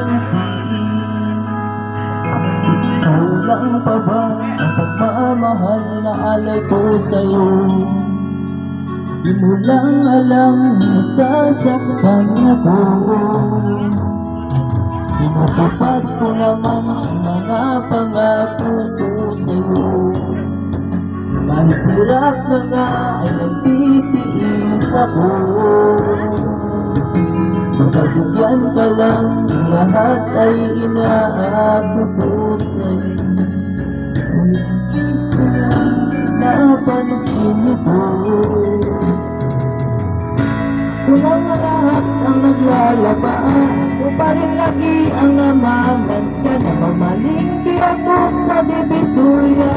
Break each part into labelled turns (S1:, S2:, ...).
S1: napansin. Ikaw lang pa ba ang pagmamahal na alay ko sa'yo? Di mo lang alam na sasaktan ako. Tinutupad ko naman ang mga pangako ko sa'yo. Kahit hirap na nga ay nagtitiis ako. Magkabigyan ka lang, lahat ay inaako ko sa'yo. Ngunit di ko lang napansin ito. Kung ang lahat ang naglalabaan, o pa rin lagi ang namamansya na mamalingki ako sa divisoria.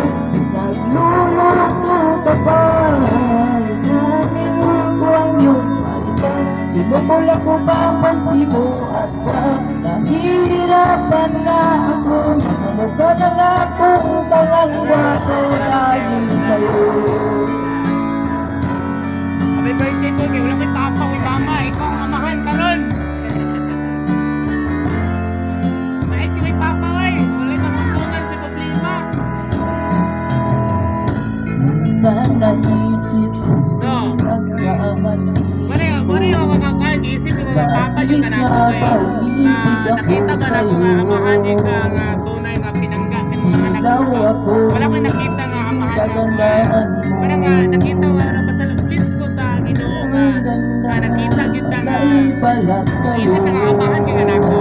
S1: Nagluloko ka pa, naminul ko ang iyong palitan. Tinumula ko ba ang pansi mo at ba nahihirapan na ako? Namukha na nga kung talangwa ko dahil sa'yo.
S2: Happy birthday po, kaya wala may papa, may mama, ikaw ang amahan ka ron. Kahit may papa ay, wala masuntungan sa problema.
S1: Sana isip nagkamali.
S2: Mari ako makakain, isip ko nga papa yung kanako kayo. Nakita ba na kung amahan yung tunay nga pinangga ng mga anak ko? Wala ko nakita nga amahan ng wala nga nakita nga na sa lupis ko sa Ginoo nga nakita kita nga isip na nga amahan yung anak ko.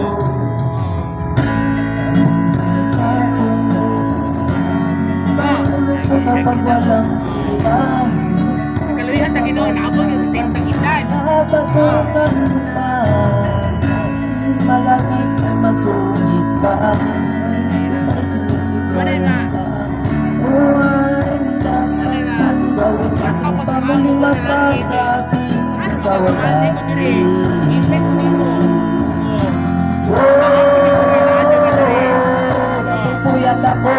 S1: Kapag walang ilan,
S2: Kaluyan sa Ginoo na abot yung sa sintang edad.
S1: nakapasukan pa, malapit na masungit pa, may sinisigawan pa. Ang gawin ang pamamasabi, ikaw ang aking. Napupuyat ako